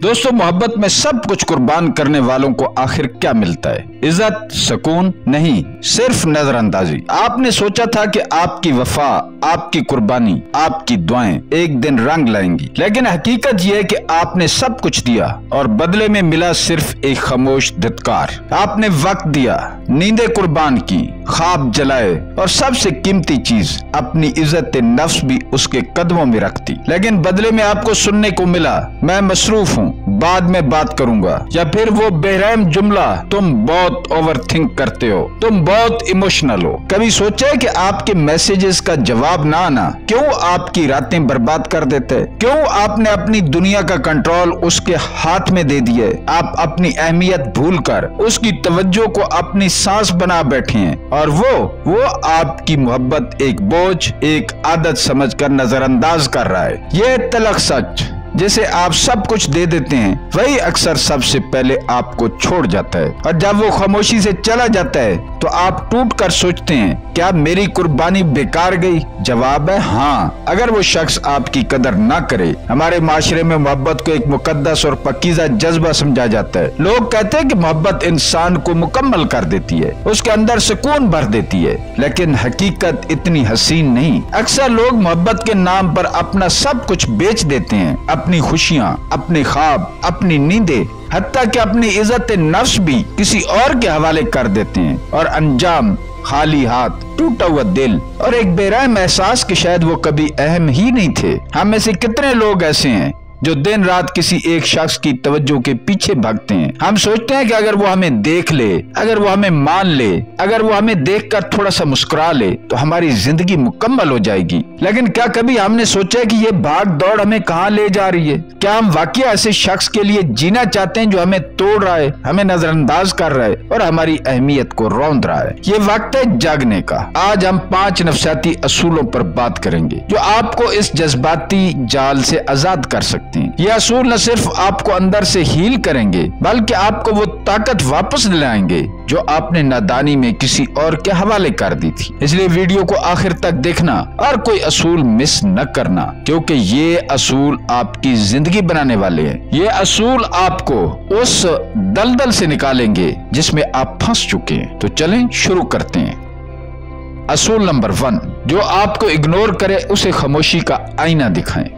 दोस्तों, मोहब्बत में सब कुछ कुर्बान करने वालों को आखिर क्या मिलता है? इज्जत, सुकून? नहीं, सिर्फ नजरअंदाजी। आपने सोचा था कि आपकी वफा, आपकी कुर्बानी, आपकी दुआएं एक दिन रंग लाएंगी, लेकिन हकीकत यह है कि आपने सब कुछ दिया और बदले में मिला सिर्फ एक खामोश धिक्कार। आपने वक्त दिया, नींदें कुर्बान की, ख्वाब जलाए और सबसे कीमती चीज अपनी इज्जत नफ्स भी उसके कदमों में रखती, लेकिन बदले में आपको सुनने को मिला, मैं मसरूफ हूँ, बाद में बात करूंगा, या फिर वो बेरहम जुमला, तुम बहुत ओवरथिंक करते हो, तुम बहुत इमोशनल हो। कभी सोचा है कि आपके मैसेजेस का जवाब ना आना क्यों आपकी रातें बर्बाद कर देते हैं? क्यों आपने अपनी दुनिया का कंट्रोल उसके हाथ में दे दिया? आप अपनी अहमियत भूलकर उसकी तवज्जो को अपनी सांस बना बैठे हैं और वो आपकी मोहब्बत एक बोझ, एक आदत समझकर नजरअंदाज कर रहा है। ये तलख सच, जिसे आप सब कुछ दे देते हैं, वही अक्सर सबसे पहले आपको छोड़ जाता है, और जब वो खामोशी से चला जाता है तो आप टूट कर सोचते हैं, क्या मेरी कुर्बानी बेकार गई? जवाब है हाँ। अगर वो शख्स आपकी कदर ना करे। हमारे माशरे में मोहब्बत को एक मुकद्दस और पकीज़ा जज्बा समझा जाता है। लोग कहते हैं कि मोहब्बत इंसान को मुकम्मल कर देती है, उसके अंदर सुकून भर देती है, लेकिन हकीकत इतनी हसीन नहीं। अक्सर लोग मोहब्बत के नाम पर अपना सब कुछ बेच देते हैं, अपनी खुशियाँ, अपने ख्वाब, अपनी नींदें, हत्ता कि अपनी इज्जत नफ्स भी किसी और के हवाले कर देते हैं, और अंजाम खाली हाथ, टूटा हुआ दिल और एक बेरहम एहसास कि शायद वो कभी अहम ही नहीं थे। हम में से कितने लोग ऐसे हैं जो दिन रात किसी एक शख्स की तवज्जो के पीछे भागते हैं। हम सोचते हैं कि अगर वो हमें देख ले, अगर वो हमें मान ले, अगर वो हमें देखकर थोड़ा सा मुस्कुरा ले तो हमारी जिंदगी मुकम्मल हो जाएगी। लेकिन क्या कभी हमने सोचा कि ये भाग दौड़ हमें कहाँ ले जा रही है? क्या हम वाकई ऐसे शख्स के लिए जीना चाहते हैं जो हमें तोड़ रहा है, हमें नजरअंदाज कर रहा है और हमारी अहमियत को रौंद रहा है? ये वक्त है जागने का। आज हम 5 नफसियाती असूलों पर बात करेंगे जो आपको इस जज्बाती जाल से आजाद कर सकते। ये असूल न सिर्फ आपको अंदर से हील करेंगे बल्कि आपको वो ताकत वापस दिलाएंगे जो आपने नादानी में किसी और के हवाले कर दी थी। इसलिए वीडियो को आखिर तक देखना और कोई असूल मिस न करना, क्योंकि ये असूल आपकी जिंदगी बनाने वाले हैं। ये असूल आपको उस दलदल से निकालेंगे जिसमें आप फंस चुके हैं। तो चलें शुरू करते हैं। असूल नंबर 1, जो आपको इग्नोर करे उसे खामोशी का आईना दिखाएं।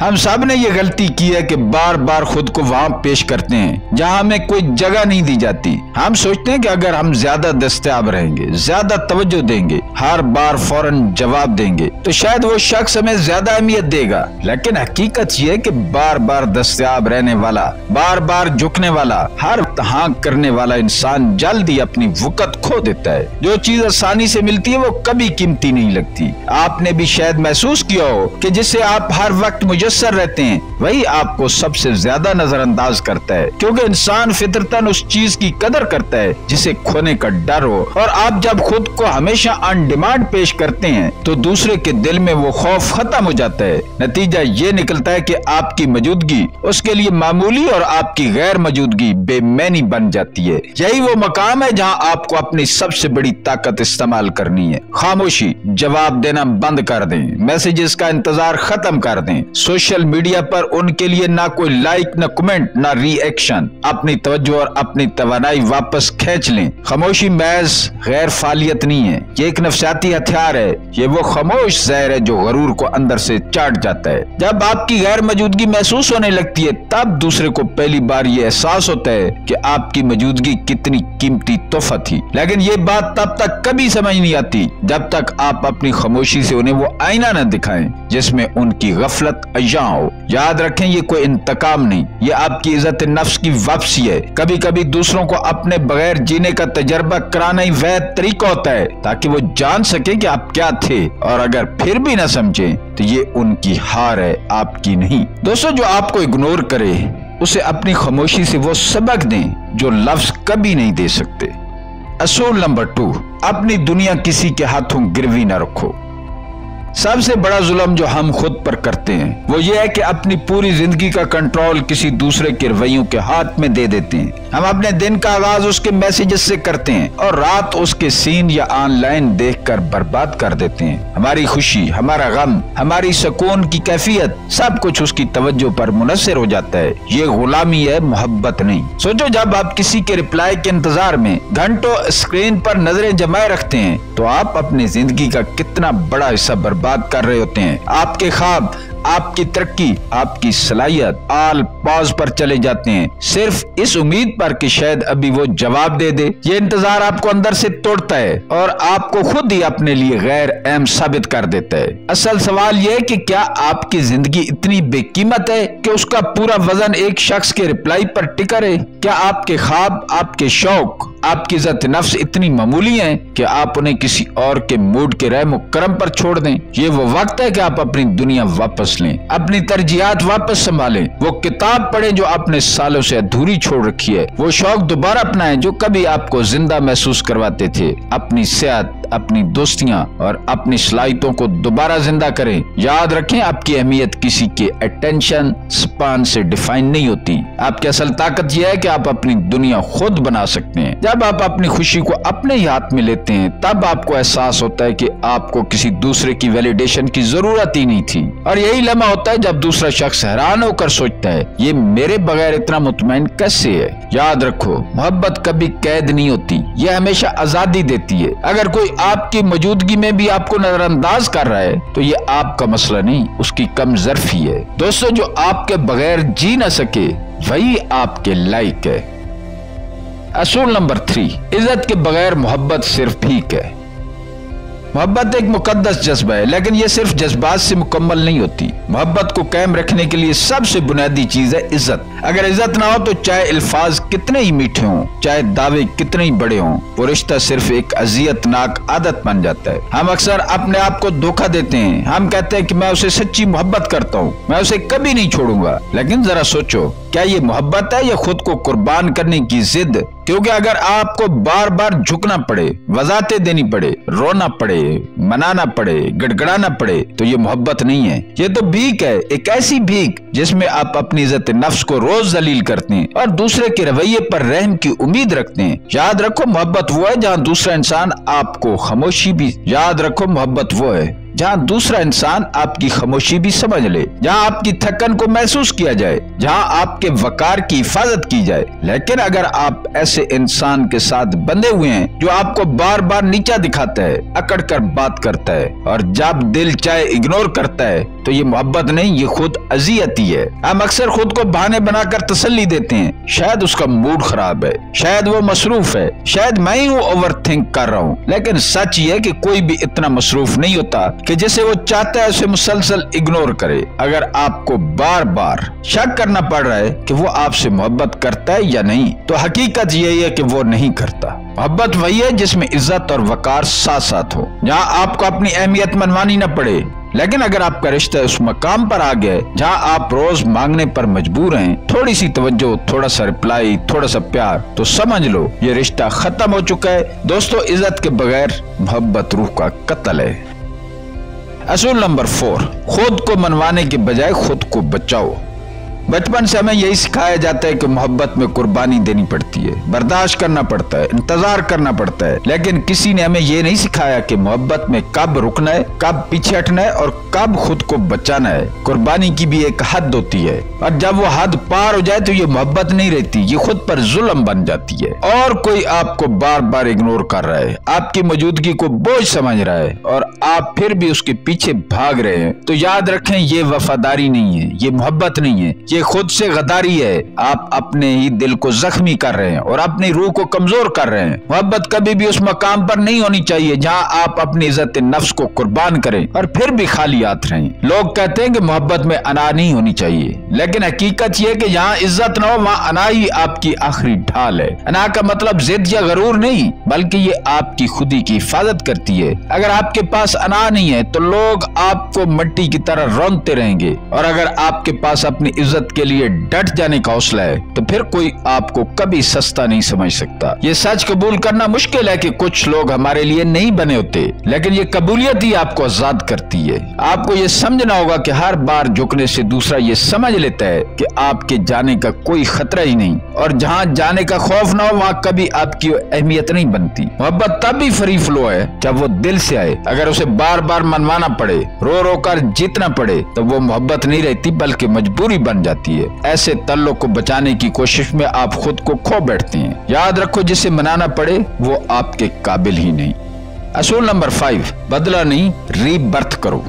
हम सब ने ये गलती की है कि बार बार खुद को वहां पेश करते हैं जहां हमें कोई जगह नहीं दी जाती। हम सोचते हैं कि अगर हम ज्यादा दस्तयाब रहेंगे, ज्यादा तवज्जो देंगे, हर बार फौरन जवाब देंगे तो शायद वो शख्स हमें ज्यादा अहमियत देगा। लेकिन हकीकत ये है कि बार बार दस्तयाब रहने वाला, बार बार झुकने वाला, हर हाँ करने वाला इंसान जल्दी अपनी वक़्त खो देता है। जो चीज आसानी से मिलती है वो कभी कीमती नहीं लगती। आपने भी शायद महसूस किया हो कि जिससे आप हर वक्त मुझे रहते हैं वही आपको सबसे ज्यादा नजरअंदाज करता है, क्योंकि इंसान फितरतन उस चीज की कदर करता है जिसे खोने का डर हो। और आप जब खुद को हमेशा ऑन डिमांड पेश करते हैं तो दूसरे के दिल में वो खौफ खत्म हो जाता है। नतीजा ये निकलता है कि आपकी मौजूदगी उसके लिए मामूली और आपकी गैर मौजूदगी बेमैनी बन जाती है। यही वो मकाम है जहाँ आपको अपनी सबसे बड़ी ताकत इस्तेमाल करनी है। खामोशी, जवाब देना बंद कर दें, मैसेजेस का इंतजार खत्म कर दें। सोशल मीडिया पर उनके लिए ना कोई लाइक, ना कमेंट, ना रिएक्शन। अपनी तवज्जो और अपनी तवानाई वापस खींच लें। खामोशी महज गैर फालियत नहीं है, ये एक नफसियाती हथियार है। ये वो खामोश जहर है जो गरूर को अंदर से चाट जाता है। जब आपकी गैर मौजूदगी महसूस होने लगती है तब दूसरे को पहली बार ये एहसास होता है कि आपकी मौजूदगी कितनी कीमती तोहफा थी। लेकिन ये बात तब तक कभी समझ नहीं आती जब तक आप अपनी खामोशी से उन्हें वो आईना न दिखाएं जिसमें उनकी गफलत हो। याद रखें, ये कोई इंतकाम नहीं, ये आपकी इज्जत नफ्स की वापसी है। कभी कभी दूसरों को अपने बगैर जीने का तजर्बा कराना ही वह तरीका होता है ताकि वो जान सके कि आप क्या थे, और अगर फिर भी ना समझे तो ये उनकी हार है, आपकी नहीं। दोस्तों, जो आपको इग्नोर करे उसे अपनी खामोशी से वो सबक दें जो लफ्ज कभी नहीं दे सकते। असूल नंबर 2, अपनी दुनिया किसी के हाथों गिरवी न रखो। सबसे बड़ा जुल्म जो हम खुद पर करते हैं वो ये है कि अपनी पूरी जिंदगी का कंट्रोल किसी दूसरे के रवैयों के हाथ में दे देते हैं। हम अपने दिन का आगाज उसके मैसेजेस से करते हैं और रात उसके सीन या ऑनलाइन देखकर बर्बाद कर देते हैं। हमारी खुशी, हमारा गम, हमारी सुकून की कैफियत सब कुछ उसकी तवज्जो पर मुनस्सर हो जाता है। ये गुलामी है, मोहब्बत नहीं। सोचो, जब आप किसी के रिप्लाई के इंतजार में घंटों स्क्रीन पर नजरें जमाए रखते हैं तो आप अपनी जिंदगी का कितना बड़ा हिस्सा बर्बाद कर रहे होते हैं। आपके ख्वाब, आपकी तरक्की, आपकी सलाहियत आल पॉज पर चले जाते हैं, सिर्फ इस उम्मीद पर कि शायद अभी वो जवाब दे दे। ये इंतजार आपको अंदर से तोड़ता है और आपको खुद ही अपने लिए गैर अहम साबित कर देता है। असल सवाल ये है कि क्या आपकी जिंदगी इतनी बेकीमत है कि उसका पूरा वजन एक शख्स के रिप्लाई पर टिका रहे? क्या आपके ख्वाब, आपके शौक, आपकी इज्जत नफ्स इतनी मामूली हैं कि आप उन्हें किसी और के मूड के रहम करम पर छोड़ दें? ये वो वक्त है कि आप अपनी दुनिया वापस लें, अपनी तरजीहात वापस संभालें, वो किताब पढ़ें जो आपने सालों से अधूरी छोड़ रखी है, वो शौक दोबारा अपनाएं जो कभी आपको जिंदा महसूस करवाते थे। अपनी सेहत, अपनी दोस्तियां और अपनी सलाहियतों को दोबारा जिंदा करें। याद रखें, आपकी अहमियत किसी के अटेंशन स्पान से डिफाइन नहीं होती। आपकी असल ताकत यह है कि आप अपनी दुनिया खुद बना सकते हैं। जब आप अपनी खुशी को अपने ही हाथ में लेते हैं तब आपको एहसास होता है कि आपको किसी दूसरे की वैलिडेशन की जरूरत ही नहीं थी। और यही लम्हा होता है जब दूसरा शख्स हैरान होकर सोचता है, ये मेरे बगैर इतना मुतमईन कैसे है। याद रखो, मोहब्बत कभी कैद नहीं होती, ये हमेशा आजादी देती है। अगर कोई आपकी मौजूदगी में भी आपको नजरअंदाज कर रहा है तो ये आपका मसला नहीं, उसकी कम ज़र्फी है। दोस्तों, जो आपके बगैर जी न सके वही आपके लायक है। असूल नंबर 3, इज्जत के बगैर मोहब्बत सिर्फ भीख है। मोहब्बत एक मुकद्दस जज्बा है, लेकिन ये सिर्फ जज्बात से मुकम्मल नहीं होती। मोहब्बत को कायम रखने के लिए सबसे बुनियादी चीज है इज्जत। अगर इज्जत ना हो तो चाहे अल्फाज कितने ही मीठे हों, चाहे दावे कितने ही बड़े हों, वो रिश्ता सिर्फ एक अजियतनाक आदत बन जाता है। हम अक्सर अपने आप को धोखा देते हैं। हम कहते हैं कि मैं उसे सच्ची मोहब्बत करता हूँ, मैं उसे कभी नहीं छोड़ूंगा। लेकिन जरा सोचो, क्या ये मोहब्बत है या खुद को कुर्बान करने की जिद? क्योंकि अगर आपको बार बार झुकना पड़े, वजाहतें देनी पड़े, रोना पड़े, मनाना पड़े, गड़गड़ाना पड़े, तो ये मोहब्बत नहीं है, ये तो भीख है। एक ऐसी भीख जिसमें आप अपनी इज्जत नफ्स को रोज जलील करते हैं और दूसरे के रवैये पर रहम की उम्मीद रखते हैं। याद रखो, मोहब्बत वो है जहाँ दूसरा इंसान आपको खामोशी भी याद रखो मोहब्बत वो है जहाँ दूसरा इंसान आपकी खामोशी भी समझ ले, जहाँ आपकी थकन को महसूस किया जाए, जहाँ आपके वकार की हिफाजत की जाए। लेकिन अगर आप ऐसे इंसान के साथ बंधे हुए हैं जो आपको बार बार नीचा दिखाता है, अकड़ कर बात करता है और जब दिल चाहे इग्नोर करता है, तो ये मोहब्बत नहीं, ये खुद अजियत ही है। हम अक्सर खुद को बहाने बनाकर तसल्ली देते हैं, शायद उसका मूड खराब है, शायद वो मसरूफ है, शायद मैं ही ओवर थिंक कर रहा हूँ। लेकिन सच ये है कि कोई भी इतना मसरूफ नहीं होता कि जिसे वो चाहता है उसे मुसलसल इग्नोर करे। अगर आपको बार बार शक करना पड़ रहा है कि वो आपसे मोहब्बत करता है या नहीं, तो हकीकत यही है कि वो नहीं करता। मोहब्बत वही है जिसमें इज्जत और वकार साथ साथ हो, जहाँ आपको अपनी अहमियत मनवानी न पड़े। लेकिन अगर आपका रिश्ता उस मकाम पर आ गया है जहाँ आप रोज मांगने पर मजबूर हैं, थोड़ी सी तवज्जो, थोड़ा सा रिप्लाई, थोड़ा सा प्यार, तो समझ लो ये रिश्ता खत्म हो चुका है। दोस्तों, इज्जत के बगैर मोहब्बत रूह का कत्ल है। असूल नंबर 4, खुद को मनवाने के बजाय खुद को बचाओ। बचपन से हमें यही सिखाया जाता है कि मोहब्बत में कुर्बानी देनी पड़ती है, बर्दाश्त करना पड़ता है, इंतजार करना पड़ता है। लेकिन किसी ने हमें ये नहीं सिखाया कि मोहब्बत में कब रुकना है, कब पीछे हटना है और कब खुद को बचाना है। कुर्बानी की भी एक हद होती है और जब वो हद पार हो जाए तो ये मोहब्बत नहीं रहती, ये खुद पर जुल्म बन जाती है। और कोई आपको बार बार इग्नोर कर रहा है, आपकी मौजूदगी को बोझ समझ रहा है और आप फिर भी उसके पीछे भाग रहे हैं, तो याद रखें ये वफादारी नहीं है, ये मोहब्बत नहीं है, ये खुद से गद्दारी है। आप अपने ही दिल को जख्मी कर रहे हैं और अपनी रूह को कमजोर कर रहे हैं। मोहब्बत कभी भी उस मकाम पर नहीं होनी चाहिए जहां आप अपनी इज्जत नफ्स को कुर्बान करें और फिर भी खाली हाथ रहें। लोग कहते हैं कि मोहब्बत में अना नहीं होनी चाहिए, लेकिन हकीकत यह कि जहां इज्जत न हो वहां अना ही आपकी आखिरी ढाल है। अना का मतलब जिद या गरूर नहीं, बल्कि ये आपकी खुदी की हिफाजत करती है। अगर आपके पास अना नहीं है तो लोग आपको मिट्टी की तरह रौंदते रहेंगे और अगर आपके पास अपनी इज्जत इज्जत के लिए डट जाने का हौसला है तो फिर कोई आपको कभी सस्ता नहीं समझ सकता। ये सच कबूल करना मुश्किल है कि कुछ लोग हमारे लिए नहीं बने होते, लेकिन ये कबूलियत ही आपको आजाद करती है। आपको ये समझना होगा कि हर बार झुकने से दूसरा ये समझ लेता है कि आपके जाने का कोई खतरा ही नहीं, और जहाँ जाने का खौफ ना हो वहाँ कभी आपकी अहमियत नहीं बनती। मोहब्बत तब भी फ्री फ्लो है जब वो दिल से आए। अगर उसे बार बार मनवाना पड़े, रो रो कर जीतना पड़े, तो वो मोहब्बत नहीं रहती बल्कि मजबूरी बन जाती है। ऐसे तल्लों को बचाने की कोशिश में आप खुद को खो बैठते हैं। याद रखो, जिसे मनाना पड़े वो आपके काबिल ही नहीं। असूल नंबर 5, बदला नहीं रीबर्थ करो।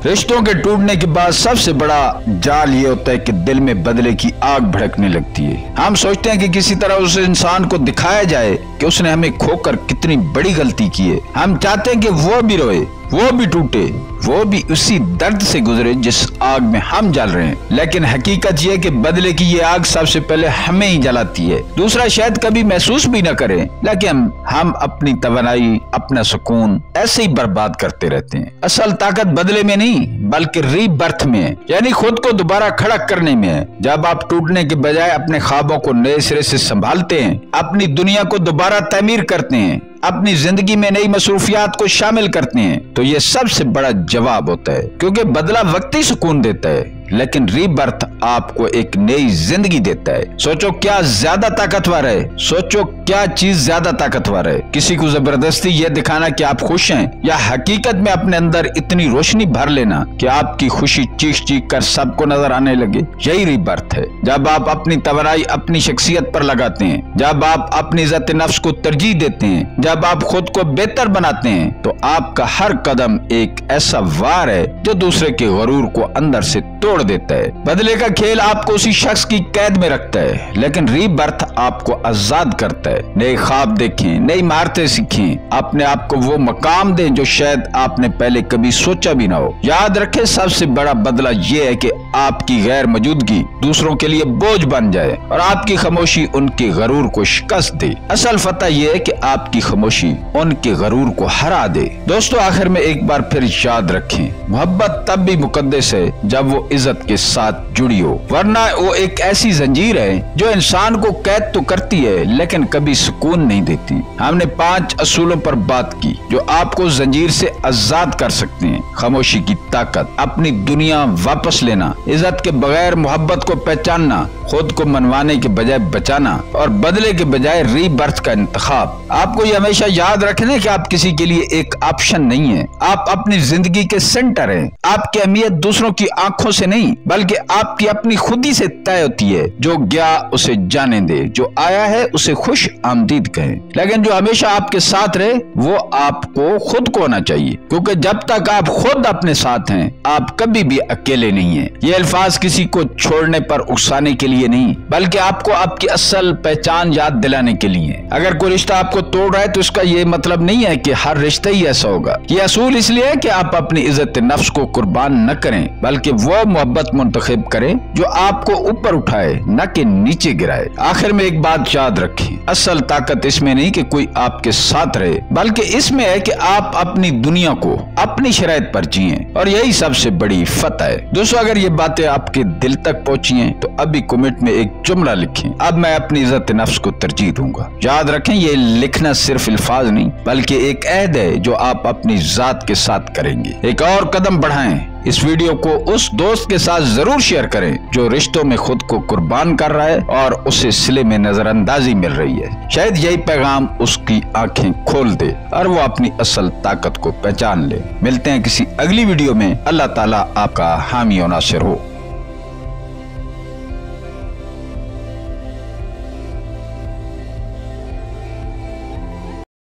रिश्तों के टूटने के बाद सबसे बड़ा जाल ये होता है कि दिल में बदले की आग भड़कने लगती है। हम सोचते हैं कि किसी तरह उस इंसान को दिखाया जाए कि उसने हमें खोकर कितनी बड़ी गलती की है। हम चाहते हैं कि वो भी रोए, वो भी टूटे, वो भी उसी दर्द से गुजरे जिस आग में हम जल रहे हैं। लेकिन हकीकत ये है कि बदले की ये आग सबसे पहले हमें ही जलाती है। दूसरा शायद कभी महसूस भी न करे, लेकिन हम अपनी तवानाई, अपना सुकून ऐसे ही बर्बाद करते रहते हैं। असल ताकत बदले में नहीं बल्कि रीबर्थ में है, यानी खुद को दोबारा खड़ा करने में है। जब आप टूटने के बजाय अपने ख्वाबों को नए सिरे से संभालते हैं, अपनी दुनिया को दोबारा तामीर करते हैं, अपनी जिंदगी में नई मसरूफियात को शामिल करते हैं, तो ये सबसे बड़ा जवाब होता है। क्योंकि बदला वक्ती सुकून देता है, लेकिन रीबर्थ आपको एक नई जिंदगी देता है। सोचो क्या ज्यादा ताकतवर है, सोचो क्या चीज ज्यादा ताकतवर है, किसी को जबरदस्ती ये दिखाना कि आप खुश हैं, या हकीकत में अपने अंदर इतनी रोशनी भर लेना कि आपकी खुशी चीख चीख कर सबको नजर आने लगे। यही रीबर्थ है। जब आप अपनी तवनाई अपनी शख्सियत पर लगाते हैं, जब आप अपनी इज्जत नफ्स को तरजीह देते हैं, जब आप खुद को बेहतर बनाते हैं, तो आपका हर कदम एक ऐसा वार है जो दूसरे के गरूर को अंदर से तोड़ देता है। बदले का खेल आपको उसी शख्स की कैद में रखता है, लेकिन रीबर्थ आपको आजाद करता है। नए ख्वाब देखें, नई महारतें सीखें, अपने आप को वो मकाम दें जो शायद आपने पहले कभी सोचा भी ना हो। याद रखें, सबसे बड़ा बदला ये है कि आपकी गैर मौजूदगी दूसरों के लिए बोझ बन जाए और आपकी खामोशी उनके गरूर को शिकस्त दे। असल फतह ये है कि आपकी खामोशी उनके गरूर को हरा दे। दोस्तों, आखिर में एक बार फिर याद रखें, मोहब्बत तब भी मुकद्दस है जब वो इज्जत के साथ जुड़ी हो, वरना वो एक ऐसी जंजीर है जो इंसान को कैद तो करती है लेकिन कभी सुकून नहीं देती। हमने 5 असूलों पर बात की जो आपको जंजीर से आजाद कर सकते हैं। खामोशी की ताकत, अपनी दुनिया वापस लेना, इज्जत के बगैर मोहब्बत को पहचानना, खुद को मनवाने के बजाय बचाना और बदले के बजाय रीबर्थ का इंतखाब। आपको ये हमेशा याद रखना कि आप किसी के लिए एक ऑप्शन नहीं है, आप अपनी जिंदगी के सेंटर हैं। आपकी अहमियत दूसरों की आंखों से नहीं बल्कि आपकी अपनी खुदी से तय होती है। जो गया उसे जाने दे, जो आया है उसे खुश आमदीद कहें, लेकिन जो हमेशा आपके साथ रहे वो आपको खुद को होना चाहिए, क्योंकि जब तक आप खुद अपने साथ हैं आप कभी भी अकेले नहीं हैं। ये अल्फाज किसी को छोड़ने पर उकसाने के लिए नहीं बल्कि आपको आपकी असल पहचान याद दिलाने के लिए। अगर कोई रिश्ता आपको तोड़ रहा है तो इसका ये मतलब नहीं है कि हर रिश्ता ही ऐसा होगा। ये असूल इसलिए है कि आप अपनी इज्जत नफ्स को कुर्बान न करें बल्कि वो मोहब्बत मुंतखब करें जो आपको ऊपर उठाए न कि नीचे गिराए। आखिर में एक बात याद रखें, असल ताकत इसमें नहीं कि कोई आपके साथ रहे बल्कि इसमें है कि आप अपनी दुनिया को अपनी शराइत पर जिएं, और यही सबसे बड़ी फतह है। दोस्तों, अगर ये बातें आपके दिल तक पहुंची हैं तो अभी कमेंट में एक जुमला लिखें, अब मैं अपनी इज्जत नफ्स को तरजीह दूंगा। याद रखें, ये लिखना सिर्फ अल्फाज नहीं बल्कि एक अहद है जो आप अपनी जात के साथ करेंगे। एक और कदम बढ़ाएं, इस वीडियो को उस दोस्त के साथ जरूर शेयर करें जो रिश्तों में खुद को कुर्बान कर रहा है और उसे सिले में नजरअंदाजी मिल रही है। शायद यही पैगाम उसकी आंखें खोल दे और वो अपनी असल ताकत को पहचान ले। मिलते हैं किसी अगली वीडियो में। अल्लाह ताला आपका हामी और नासिर हो।